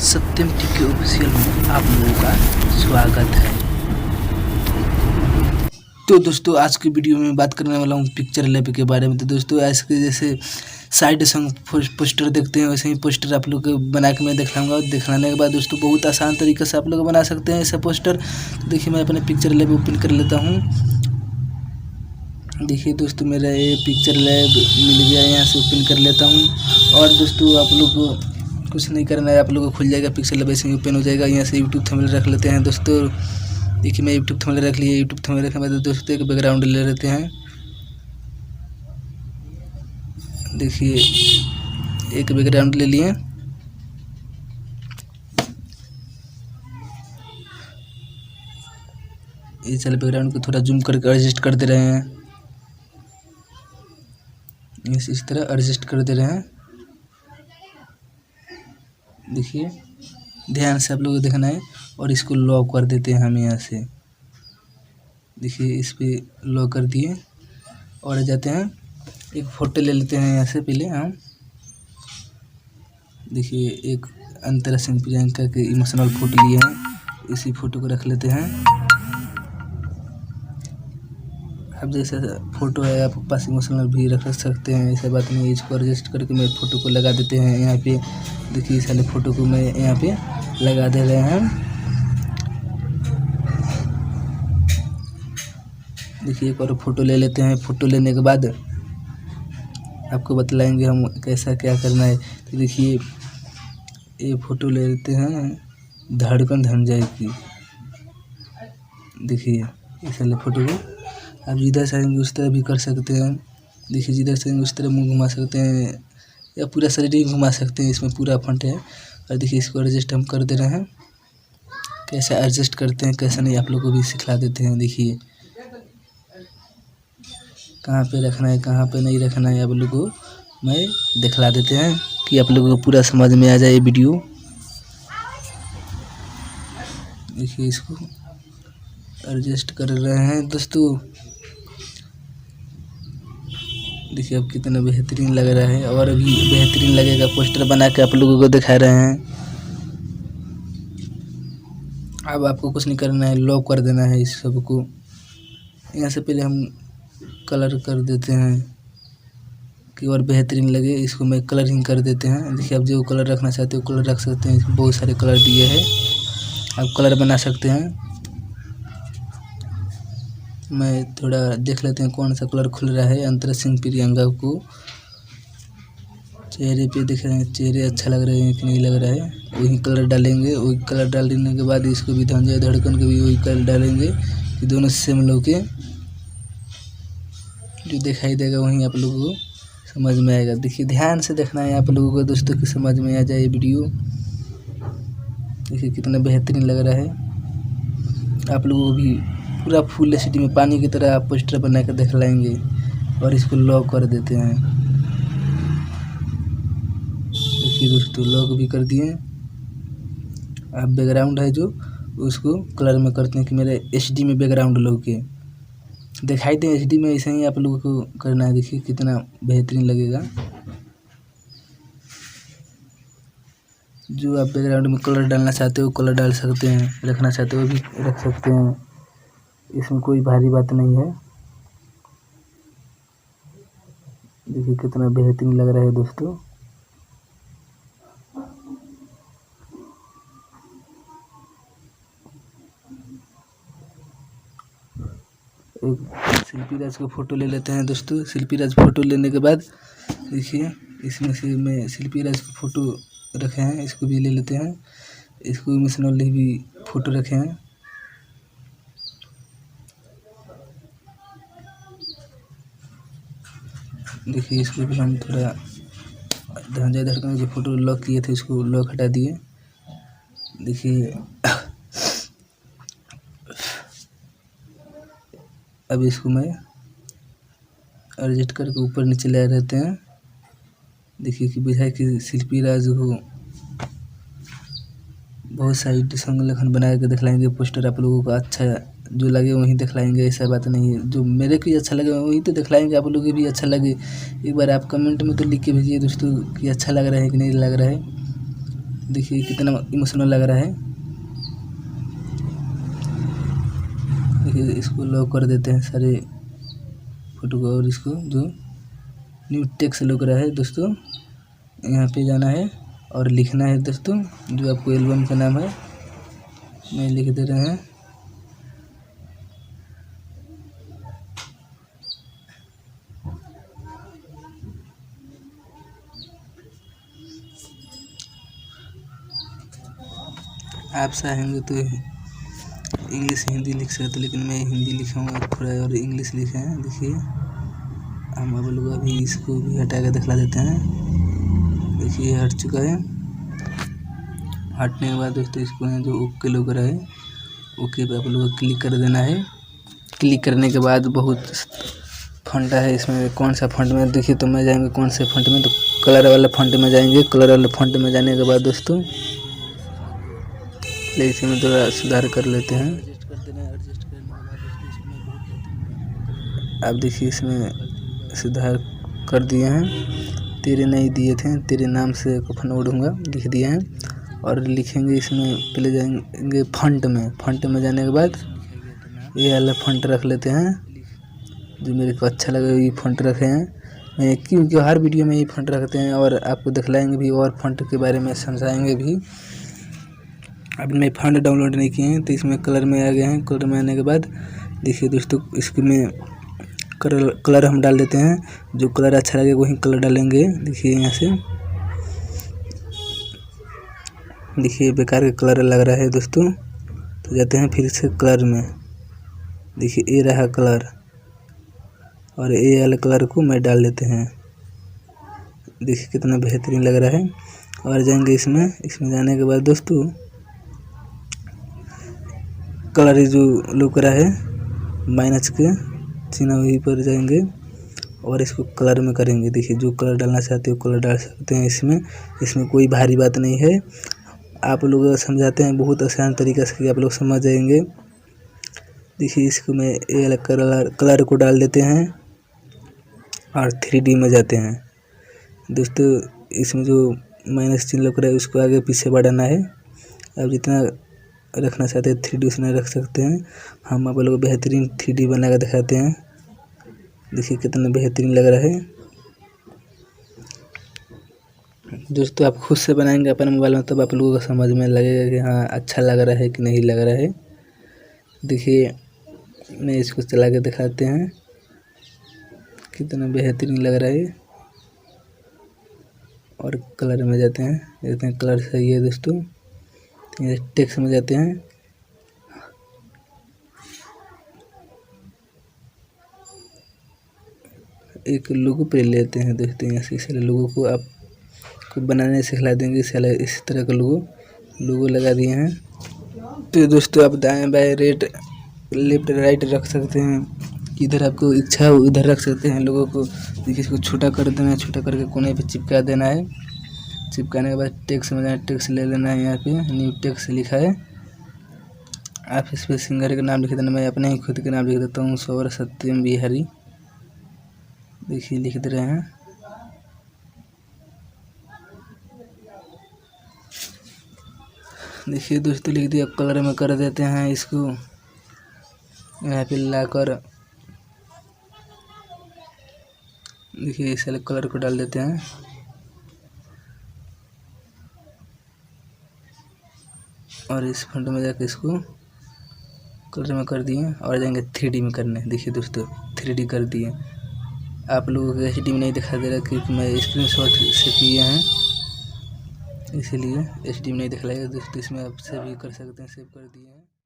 सत्यम टीके ऑफिशियल में आप लोगों का स्वागत है। तो दोस्तों आज की वीडियो में बात करने वाला हूँ पिक्चर लैब के बारे में। तो दोस्तों आज के जैसे साइड सॉन्ग पोस्टर देखते हैं वैसे ही पोस्टर आप लोग को बना के मैं दिखाऊंगा। दिखाने के बाद दोस्तों बहुत आसान तरीके से आप लोग बना सकते हैं ऐसा पोस्टर। तो देखिए मैं अपने पिक्चर लैब ओपन कर लेता हूँ। देखिए दोस्तों मेरा ये पिक्चर लैब मिल गया, यहाँ से ओपन कर लेता हूँ। और दोस्तों आप लोग को कुछ नहीं करना है, आप लोगों को खुल जाएगा पिक्चर लैब, ऐसे ही ओपन हो जाएगा। यहाँ से यूट्यूब थंबनेल रख लेते हैं दोस्तों। देखिए मैं यूट्यूब थंबनेल रख लिया। यूट्यूब थंबनेल रखने के बाद दोस्तों एक बैकग्राउंड ले लेते हैं। देखिए एक बैकग्राउंड ले लिए। ये चल बैकग्राउंड को थोड़ा जूम करके एडजस्ट कर दे रहे हैं, इस तरह एडजस्ट कर दे रहे हैं। देखिए ध्यान से आप लोगों को देखना है। और इसको लॉक कर देते हैं हम यहाँ से। देखिए इस पे लॉक कर दिए और जाते हैं एक फ़ोटो ले लेते हैं यहाँ से पहले हम। देखिए एक अंतरा सिंह प्रियंका के इमोशनल फ़ोटो लिए हैं, इसी फ़ोटो को रख लेते हैं। अब जैसे फ़ोटो है आपके पास इमोशनल भी रख सकते हैं, ऐसा बात नहीं है। इसको एडजस्ट करके मैं फ़ोटो को लगा देते हैं यहाँ पे। देखिए इस वाले फ़ोटो को मैं यहाँ पे लगा दे रहे हैं। देखिए एक और फ़ोटो ले लेते हैं। फ़ोटो लेने के बाद आपको बतलाएंगे हम कैसा क्या करना है। तो देखिए ये फ़ोटो ले लेते हैं, धड़कन थम जाएगी। देखिए इस वाले फ़ोटो को आप जिधर चाहेंगे उस तरह भी कर सकते हैं। देखिए जिधर चाहेंगे उस तरह मुँह घुमा सकते हैं या पूरा शरीर ही घुमा सकते हैं, इसमें पूरा फंट है। और देखिए इसको एडजस्ट हम कर दे रहे हैं। कैसे एडजस्ट करते हैं कैसे नहीं आप लोग को भी सिखला देते हैं। देखिए कहाँ पे रखना है कहाँ पे नहीं रखना है आप लोग को मैं दिखला देते हैं कि आप लोगों को पूरा समझ में आ जाए वीडियो। देखिए इसको एडजस्ट कर रहे हैं दोस्तों। देखिए अब कितना बेहतरीन लग रहा है और अभी बेहतरीन लगेगा। पोस्टर बना के आप लोगों को दिखा रहे हैं। अब आपको कुछ नहीं करना है, लॉक कर देना है इस सब को। यहाँ से पहले हम कलर कर देते हैं कि और बेहतरीन लगे। इसको मैं कलरिंग कर देते हैं। देखिए आप जो कलर रखना चाहते हो कलर रख सकते हैं। इसमें बहुत सारे कलर दिए हैं, आप कलर बना सकते हैं। मैं थोड़ा देख लेते हैं कौन सा कलर खुल रहा है। अंतरा सिंह प्रियंका को चेहरे पे देख रहे हैं, चेहरे अच्छा लग रहे हैं कि नहीं लग रहा है, वही कलर डालेंगे। वही कलर डालने के बाद इसको भी धंजय धड़कन को भी वही कलर डालेंगे कि दोनों सेम लोग के जो दिखाई देगा वहीं आप लोगों को समझ में आएगा। देखिए ध्यान से देखना है आप लोगों को दोस्तों कि समझ में आ जाए वीडियो। देखिए कितना बेहतरीन लग रहा है। आप लोगों को भी पूरा फुल एचडी में पानी की तरह आप पोस्टर बना कर दिखलाएंगे। और इसको लॉक कर देते हैं। देखिए दोस्तों लॉक भी कर दिए। अब बैकग्राउंड है जो उसको कलर में करते हैं कि मेरे एचडी में बैकग्राउंड लोग के दिखाई दे एचडी में। ऐसे ही आप लोगों को करना है। देखिए कितना बेहतरीन लगेगा। जो आप बैकग्राउंड में कलर डालना चाहते हो कलर डाल सकते हैं, रखना चाहते हो भी रख सकते हैं, इसमें कोई भारी बात नहीं है। देखिए कितना बेहतरीन लग रहा है दोस्तों। एक शिल्पी राज का फ़ोटो ले लेते हैं दोस्तों। शिल्पी राज फ़ोटो लेने के बाद देखिए इसमें से मैं शिल्पी राज का फ़ोटो रखे हैं, इसको भी ले लेते हैं। इसको इमोशनल भी फ़ोटो रखे हैं। देखिए इसको भी हम थोड़ा धंजय धड़कन जो फ़ोटो लॉक किए थे इसको लॉक हटा दिए। देखिए अब इसको मैं एडजस्ट करके ऊपर नीचे ले रहते हैं। देखिए कि बुझाए कि शिल्पी राज को बहुत सारी संगठन बना के दिखलाएंगे। पोस्टर आप लोगों को अच्छा जो लगे वहीं दिखलाएंगे, ऐसा बात नहीं है। जो मेरे को अच्छा लगे वहीं तो दिखलाएंगे, आप लोगों को भी अच्छा लगे। एक बार आप कमेंट में तो लिख के भेजिए दोस्तों कि अच्छा लग रहा है कि नहीं लग रहा है। देखिए कितना इमोशनल लग रहा है। देखिए इसको लॉक कर देते हैं सारे फोटो को, और इसको जो न्यू टेक्स्ट लग रहा है दोस्तों, यहाँ पे जाना है और लिखना है दोस्तों जो आपको एल्बम का नाम है, मैं लिख दे रहे हैं। आप चाहेंगे तो इंग्लिश हिंदी लिख सकते, लेकिन मैं हिंदी लिखा हूँ, थोड़ा और इंग्लिश लिखे हैं। देखिए हम अब लोग अभी इसको भी हटा के दिखला देते हैं। देखिए हट चुका है। हटने के बाद दोस्तों इसको जो ओके लोग रहा है, ओके पे आप लोग को क्लिक कर देना है। क्लिक करने के बाद बहुत फंड है इसमें, कौन सा फंड में देखिए, तो मैं जाएंगे कौन से फंड में, तो कलर वाले फंड में जाएंगे। कलर वाले फंड में जाने के बाद दोस्तों इसमें थोड़ा सुधार कर लेते हैं। आप देखिए इसमें सुधार कर दिए हैं, तेरे नहीं दिए थे, तेरे नाम से कफन ओढ़ूंगा लिख दिए हैं। और लिखेंगे इसमें, पहले जाएंगे फंट में। फंट में जाने के बाद ये वाला फंट रख लेते हैं जो मेरे को अच्छा लगे, ये फंट रखे हैं मैं, क्योंकि हर वीडियो में ये फंट रखते हैं और आपको दिखलाएंगे भी और फंट के बारे में समझाएंगे भी। अब मैं फंड डाउनलोड नहीं किए हैं तो इसमें कलर में आ गए हैं। कलर में आने के बाद देखिए दोस्तों इसमें कलर हम डाल देते हैं, जो कलर अच्छा लगे वही कलर डालेंगे। देखिए यहाँ से देखिए बेकार का कलर लग रहा है दोस्तों, तो जाते हैं फिर से कलर में। देखिए ये रहा कलर, और ये वाले कलर को मैं डाल देते हैं। देखिए कितना बेहतरीन लग रहा है। और जाएंगे इसमें जाने के बाद दोस्तों कलर जो लुक रहा है माइनस के चिन्ह वहीं पर जाएंगे और इसको कलर में करेंगे। देखिए जो कलर डालना चाहते हो कलर डाल सकते हैं इसमें कोई भारी बात नहीं है। आप लोग समझाते हैं बहुत आसान तरीक़ा से कि आप लोग समझ जाएंगे। देखिए इसको मैं ये वाला कलर को डाल देते हैं और 3D में जाते हैं दोस्तों। इसमें जो माइनस चिन्ह लग रहा है उसको आगे पीछे बढ़ाना है। अब जितना रखना चाहते हैं 3D उसमें रख सकते हैं। हम आप लोग बेहतरीन 3D बना कर दिखाते हैं। देखिए कितना बेहतरीन लग रहा है दोस्तों। आप खुद से बनाएंगे अपने मोबाइल में तब आप लोगों को समझ में लगेगा कि हाँ अच्छा लग रहा है कि नहीं लग रहा है। देखिए मैं इसको चला के दिखाते हैं कितना बेहतरीन लग रहा है। और कलर में जाते हैं, देखते हैं कलर सही है दोस्तों। ये टेक्स्ट में जाते हैं, एक लोगो पे लेते हैं दोस्तों। यहाँ से इस लोगों को आपको बनाने सिखला देंगे। इस तरह का लोगो लगा दिए हैं। तो दोस्तों आप दाएं बाएं लेफ्ट राइट रख सकते हैं, इधर आपको इच्छा हो इधर रख सकते हैं लोगों को। देखिए इसको छोटा कर देना है, छोटा करके कोने पे चिपका देना है। चिपकाने के बाद टेक्स्ट में जाना, टेक्स्ट ले लेना है। यहाँ पे न्यू टेक्स्ट लिखा है, आप इस पर सिंगर का नाम लिख देना। मैं अपने ही खुद के नाम लिख देता हूँ, सौर सत्यम बिहारी। देखिए लिख दे रहे हैं। देखिए दोस्तों लिख दिया। कलर में कर देते हैं इसको, यहाँ पे लाकर देखिए इस कलर को डाल देते हैं। और इस फंड में जाकर इसको कलर में कर दिए और जाएंगे 3D में करने। देखिए दोस्तों 3D कर दिए। आप लोगों को HD में नहीं दिखा दे रहा क्योंकि मैं स्क्रीनशॉट से किए हैं, इसीलिए HD में नहीं दिखलाएगा दोस्तों। इसमें आप सेव भी कर सकते हैं, सेव कर दिए हैं।